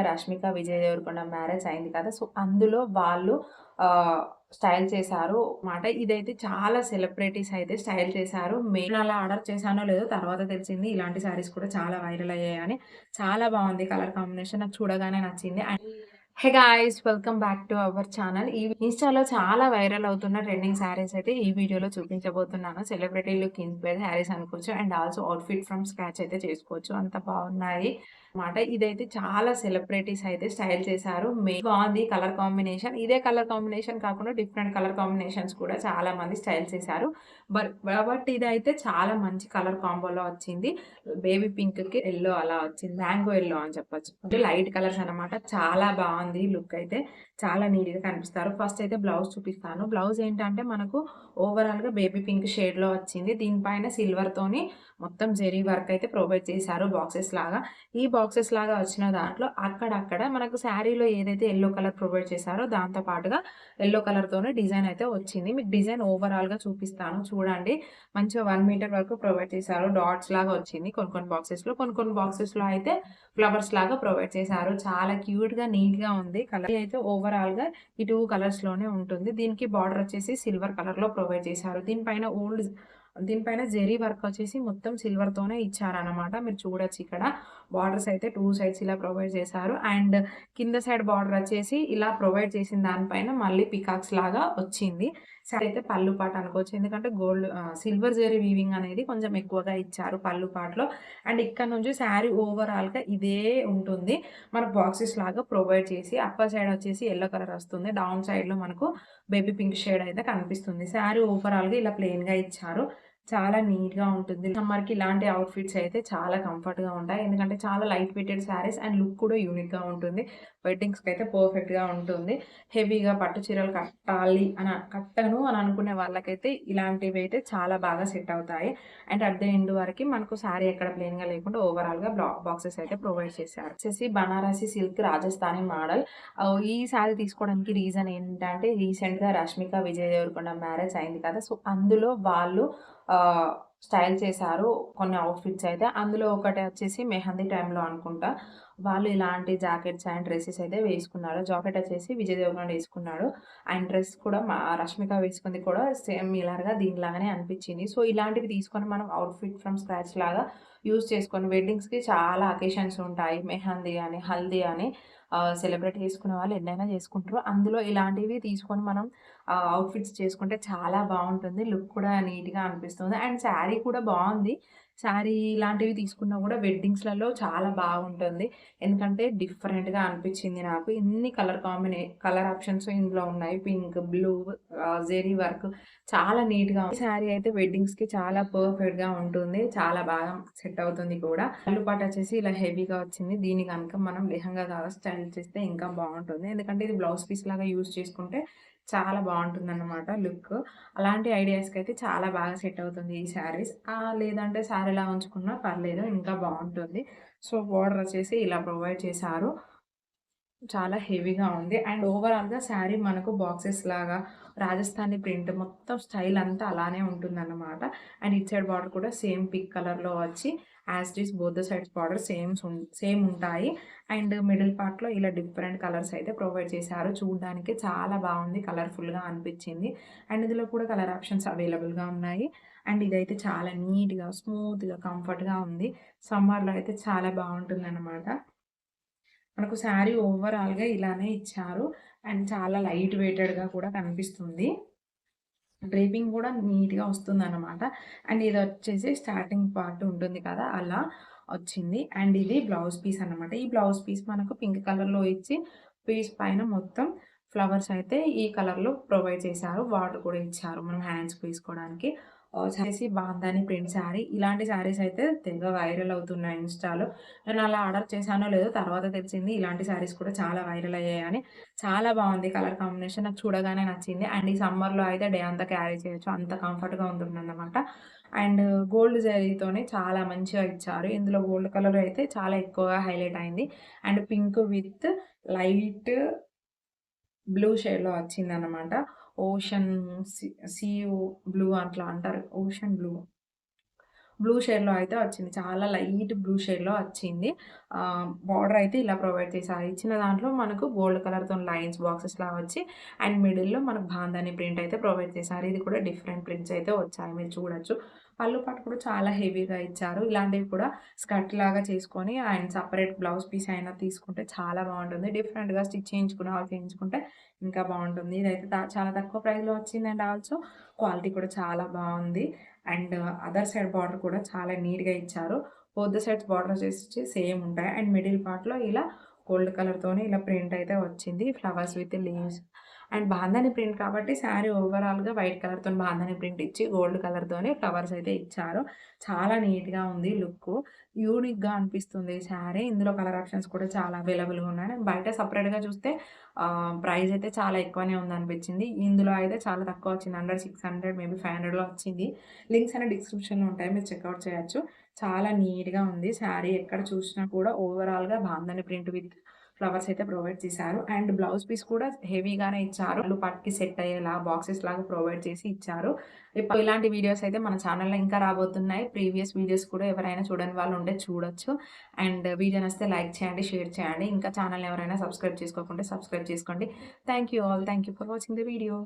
Rashmika Vijay Devarakonda marriage అయింది కదా! So, అందులో వాళ్ళు ఆహ్, స్టైల్ చేశారు మాట. ఇదైతే చాలా సెలబ్రిటీస్ అయితే స్టైల్ చేశారు. నేను అలా ఆర్డర్ చేశానో లేదో తర్వాత తెలిసింది. ఇలాంటి శారీస్ కూడా చాలా వైరల్ అయ్యాయని. చాలా బావుంది కలర్ కాంబినేషన్. నాకు చూడగానే నచ్చింది. And hey guys! Welcome back to our channel. ఈ ఇన్‌స్టాలో చాలా వైరల్ అవుతున్న ట్రెండింగ్ శారీస్ అయితే ఈ వీడియోలో చూపించబోతున్నాను. సెలబ్రిటీ లుక్ ఇన్‌స్పైర్డ్ శారీస్ అనుకోవచ్చు. And also outfit from scratch అయితే చేసుకోవచ్చు. అంత బావున్నాయి మాట. ఇదైతే చాలా సెలబ్రిటీస్ అయితే స్టైల్ చేశారు. బావుంది కలర్ కాంబినేషన్. ఇదే కలర్ కాంబినేషన్ కాకుండా డిఫరెంట్ కలర్ కాంబినేషన్స్ కూడా చాలా మంది స్టైల్ చేశారు. బట్ ఇదైతే చాలా మంచి కలర్ కాంబోలో వచ్చింది. బేబీ పింక్‌కి యెల్లో అలా వచ్చింది. మ్యాంగో యెల్లో అని చెప్పొచ్చు. అంటే లైట్ కలర్స్ అన్నమాట. చాలా బావుంది లుక్ అయితే. చాలా నీట్‌గా కనిపిస్తారు. ఫస్ట్ అయితే బ్లౌజ్ చూపిస్తాను. బ్లౌజ్ ఏంటంటే మనకు ఓవరాల్‌గా బేబీ పింక్ షేడ్‌లో వచ్చింది. దీనిపైన సిల్వర్‌తోని మొత్తం జెరీ వర్క్ అయితే ప్రొవైడ్ చేశారు బాక్సెస్ లాగా. ఈ బాక్సెస్ లాగా వచ్చిన దాంట్లో అక్కడక్కడ మనకు శారీలో ఏదైతే యెల్లో కలర్ ప్రొవైడ్ చేశారో దాంతో పాటుగా యెల్లో కలర్‌తోనే డిజైన్ అయితే వచ్చింది. మీకు డిజైన్ ఓవరాల్‌గా చూపిస్తాను చూడండి. మంచిగా 1 మీటర్ వరకు ప్రొవైడ్ చేశారు. డాట్స్ లాగా వచ్చింది కొన్ని కొన్ని బాక్సెస్‌లో. కొన్ని బాక్సెస్‌లో అయితే ఫ్లవర్స్ లాగా ప్రొవైడ్ చేశారు. చాలా క్యూట్‌గా, నీట్‌గా ఉంది. కలర్ అయితే ఓవరాల్‌గా ఈ 2 కలర్స్‌లోనే ఉంటుంది. దీనికి బార్డర్ వచ్చేసి సిల్వర్ కలర్‌లో ప్రొవైడ్ చేశారు. దీనిపైన జెరీ వర్క్ వచ్చేసి మొత్తం సిల్వర్‌తోనే ఇచ్చారనమాట. మీరు చూడొచ్చు ఇక్కడ. బార్డర్స్ అయితే 2 సైడ్స్ ఇలా ప్రొవైడ్ చేశారు. అండ్ కింద సైడ్ బార్డర్ వచ్చేసి ఇలా ప్రొవైడ్ చేసిన దానిపైన మళ్ళీ పికాక్స్ లాగా వచ్చింది. శారీ అయితే పల్లు పాట అనుకోవచ్చు. ఎందుకంటే సిల్వర్ జరీ వీవింగ్ అనేది కొంచెం ఎక్కువగా ఇచ్చారు పల్లు పాటలో. అండ్ ఇక్కడ నుంచి శారీ ఓవరాల్‌గా ఇదే ఉంటుంది. మనకు బాక్సెస్ లాగా ప్రొవైడ్ చేసి అప్పర్ సైడ్ వచ్చేసి యెల్లో కలర్ వస్తుంది. డౌన్ సైడ్‌లో మనకు బేబీ పింక్ షేడ్ అయితే కనిపిస్తుంది. శారీ ఓవరాల్‌గా ఇలా ప్లెయిన్‌గా ఇచ్చారు. చాలా నీట్‌గా ఉంటుంది. సమ్మర్‌కి ఇలాంటి అవుట్‌ఫిట్స్ అయితే చాలా కంఫర్ట్‌గా ఉంటాయి. ఎందుకంటే చాలా light weighted sarees and look కూడా యూనిక్‌గా ఉంటుంది. వెడ్డింగ్స్‌కైతే పర్ఫెక్ట్‌గా ఉంటుంది. హెవీగా పట్టు చీరలు కట్టను అని అనుకునే వాళ్ళకైతే ఇలాంటివైతే చాలా బాగా సెట్ అవుతాయి. అండ్ అట్ ద ఎండ్ వరకి మనకు శారీ ఎక్కడ ప్లెయిన్‌గా లేకుండా ఓవరాల్‌గా బాక్సెస్ అయితే ప్రొవైడ్ చేశారు. వచ్చేసి బనారసి సిల్క్ రాజస్థానీ మోడల్. ఈ శారీ తీసుకోవడానికి రీజన్ ఏంటంటే రీసెంట్‌గా 'రష్మిక విజయ్ దేవరకొండ' మ్యారేజ్ అయింది కదా! సో, అందులో వాళ్ళు స్టైల్ చేశారు కొన్ని అవుట్‌ఫిట్స్ అయితే. అందులో ఒకటి వచ్చేసి మెహందీ టైమ్‌లో అనుకుంటా. వాళ్ళు ఇలాంటి జాకెట్స్ అండ్ డ్రెసెస్ అయితే వేసుకున్నారు. జాకెట్ వచ్చేసి విజయ్ దేవరకొండ ఏసుకున్నాడు. అండ్ డ్రెస్ కూడా రష్మిక వేసుకుంది కూడా సేమ్ మిలర్‌గా దీనిలాగానే అనిపించింది. సో, ఇలాంటివి తీసుకొని మనం అవుట్‌ఫిట్ ఫ్రమ్ స్క్రాచ్ లాగా యూజ్ చేసుకొని వెడ్డింగ్స్‌కి చాలా అకేషన్స్ ఉంటాయి. మెహందీ అని, హల్దీ అని సెలబ్రేట్ చేసుకునే వాళ్ళు ఎన్నైనా చేసుకుంటారు. అందులో ఇలాంటివి తీసుకొని మనం అవుట్‌ఫిట్స్ చేసుకుంటే చాలా బావుంటుంది. లుక్ కూడా నీట్‌గా అనిపిస్తుంది. అండ్ శారీ కూడా బావుంది. శారీ ఇలాంటివి తీసుకున్నా గూడా వెడ్డింగ్స్‌లలో చాలా బాగుంటుంది. ఎందుకంటే డిఫరెంట్‌గా అనిపిచ్చింది నాకు. ఇన్ని కలర్ ఆప్షన్స్ ఇందులో ఉన్నాయి. పింక్, బ్లూ జెరీ వర్క్ చాలా నీట్‌గా ఉంది. శారీ అయితే వెడ్డింగ్స్‌కి చాలా పర్ఫెక్ట్‌గా ఉంటుంది. చాలా బాగా సెట్ అవుతుంది కూడా. పళ్ళు పాటు వచ్చేసి ఇలా హెవీగా వచ్చింది. దీన్ని గనుక మనం లెహంగాగా స్టైల్ చేస్తే ఇంకా బావుంటుంది. ఎందుకంటే ఇది బ్లౌజ్ పీస్ లాగా యూజ్ చేసుకుంటే చాలా బావుంటుందన్నమాట లుక్. అలాంటి ఐడియాస్‌కైతే చాలా బాగా సెట్ అవుతుంది ఈ శారీస్. లేదంటే శారీలా ఉంచుకున్నా పర్లేదు ఇంకా బావుంటుంది. సో, బోర్డర్ వచ్చేసి ఇలా ప్రొవైడ్ చేశారు. చాలా హెవీగా ఉంది. అండ్ ఓవరాల్‌గా శారీ మనకు బాక్సెస్ లాగా రాజస్థానీ ప్రింట్ మొత్తం స్టైల్ అంతా అలానే ఉంటుందన్నమాట. అండ్ ఇటు సైడ్ బార్డర్ కూడా సేమ్ పింక్ కలర్‌లో వచ్చి as it is both the sides border same ఉంటాయి. అండ్ మిడిల్ పార్ట్‌లో ఇలా డిఫరెంట్ కలర్స్ అయితే ప్రొవైడ్ చేశారు. చూడ్డానికి చాలా బావుంది. కలర్‌ఫుల్‌గా అనిపిచ్చింది. అండ్ ఇందులో కూడా కలర్ ఆప్షన్స్ అవైలబుల్‌గా ఉన్నాయి. అండ్ ఇదైతే చాలా నీట్‌గా, స్మూత్‌గా, కంఫర్ట్‌గా ఉంది. సమ్మర్‌లో అయితే చాలా బావుంటుందన్నమాట. మనకు శారీ ఓవరాల్‌గా ఇలానే ఇచ్చారు. అండ్ చాలా లైట్ వెయిటెడ్‌గా కూడా కనిపిస్తుంది. డ్రేపింగ్ గూడా నీట్‌గా వస్తుందనమాట. అండ్ ఇదొచ్చేసి స్టార్టింగ్ పార్ట్ ఉంటుంది కదా! అలా వచ్చింది. అండ్ ఇది బ్లౌజ్ పీస్ అన్నమాట. ఈ బ్లౌజ్ పీస్ మనకు పింక్ కలర్‌లో ఇచ్చి, పీస్ పైన మొత్తం ఫ్లవర్స్ అయితే ఈ కలర్‌లో ప్రొవైడ్ చేశారు. బార్డర్ కూడా ఇచ్చారు మనం హ్యాండ్స్‌కి వేసుకోవడానికి. వచ్చేసి బాందాని ప్రింట్ శారీ. ఇలాంటి శారీస్ అయితే తెగ వైరల్ అవుతున్నాయి ఇన్‌స్టాలో. నేను అలా ఆర్డర్ చేశానో లేదో తర్వాత తెలిసింది. ఇలాంటి శారీస్ కూడా చాలా వైరల్ అయ్యాయని. చాలా బావుంది కలర్ కాంబినేషన్. నాకు చూడగానే నచ్చింది. అండ్ ఈ సమ్మర్‌లో అయితే డే అంతా క్యారీ చేయొచ్చు. అంత కంఫర్ట్‌గా ఉంటుందన్నమాట. అండ్ గోల్డ్ జరీతోనే చాలా మంచిగా ఇచ్చారు. ఇందులో గోల్డ్ కలర్ అయితే చాలా ఎక్కువగా హైలైట్ అయింది. And pink with light blue షేడ్‌లో వచ్చిందన్నమాట. ఓషన్ సీ సీ బ్లూ అట్లా అంటారు. Ocean blue. బ్లూ షేడ్‌లో అయితే వచ్చింది. చాలా లైట్ బ్లూ షేడ్‌లో వచ్చింది. బార్డర్ అయితే ఇలా ప్రొవైడ్ చేశారు. ఇచ్చిన దాంట్లో మనకు గోల్డ్ కలర్‌తోని లైన్స్ బాక్సెస్‌లా వచ్చి అండ్ మిడిల్‌లో మనకు బాందని ప్రింట్ అయితే ప్రొవైడ్ చేశారు. ఇది కూడా డిఫరెంట్ ప్రింట్స్ అయితే వచ్చాయి. మీరు చూడొచ్చు. పళ్ళు పాటు కూడా చాలా హెవీగా ఇచ్చారు. ఇలాంటివి కూడా స్కర్ట్ లాగా చేసుకొని అండ్ సెపరేట్ బ్లౌజ్ పీస్ అయినా తీసుకుంటే చాలా బావుంటుంది. డిఫరెంట్‌గా స్టిచ్ చేయించుకున్న వాళ్ళు చేయించుకుంటే ఇంకా బావుంటుంది. ఇదైతే చాలా తక్కువ ప్రైస్‌లో వచ్చింది అండ్ ఆల్సో క్వాలిటీ కూడా చాలా బావుంది. అండ్ అదర్ సైడ్ బార్డర్ కూడా చాలా నీట్‌గా ఇచ్చారు. బోత్ ద సైడ్స్ బార్డర్ వచ్చేసి సేమ్ ఉంటాయి. అండ్ మిడిల్ పార్ట్‌లో ఇలా గోల్డ్ కలర్‌తోని ఇలా ప్రింట్ అయితే వచ్చింది. Flowers with leaves and bandhani print కాబట్టి శారీ ఓవరాల్‌గా వైట్ కలర్‌తోని బాందని ప్రింట్ ఇచ్చి గోల్డ్ కలర్‌తోని ఫ్లవర్స్ అయితే ఇచ్చారు. చాలా నీట్‌గా ఉంది లుక్కు. యూనిక్‌గా అనిపిస్తుంది ఈ శారీ. ఇందులో కలర్ ఆప్షన్స్ కూడా చాలా అవైలబుల్‌గా ఉన్నాయి. నేను బయట సెపరేట్‌గా చూస్తే ప్రైస్ అయితే చాలా ఎక్కువనే ఉందనిపించింది. ఇందులో అయితే చాలా తక్కువ వచ్చింది. అండర్ 600 మేబీ 500లో వచ్చింది. లింక్స్ అన్ని డిస్క్రిప్షన్‌లో ఉంటాయి. మీరు చెక్‌ఔట్ చేయొచ్చు. చాలా నీట్‌గా ఉంది. శారీ ఎక్కడ చూసినా కూడా ఓవరాల్‌గా బాందని ప్రింట్ విత్ ఫ్లవర్స్ అయితే ప్రొవైడ్ చేశారు. అండ్ బ్లౌజ్ పీస్ కూడా హెవీగానే ఇచ్చారు. పళ్ళు పట్టుకి సెట్ అయ్యేలా బాక్సెస్ లాగా ప్రొవైడ్ చేసి ఇచ్చారు. ఇలాంటి వీడియోస్ అయితే మన ఛానెల్‌లో ఇంకా రాబోతున్నాయి. ప్రీవియస్ వీడియోస్ కూడా ఎవరైనా చూడని వాళ్ళు ఉంటే చూడొచ్చు. అండ్ వీడియో నచ్చితే లైక్ చేయండి, షేర్ చేయండి. ఇంకా ఛానెల్‌ని ఎవరైనా సబ్స్క్రైబ్ చేసుకోకుంటే సబ్స్క్రైబ్ చేసుకోండి. Thank you all. Thank you for watching the video.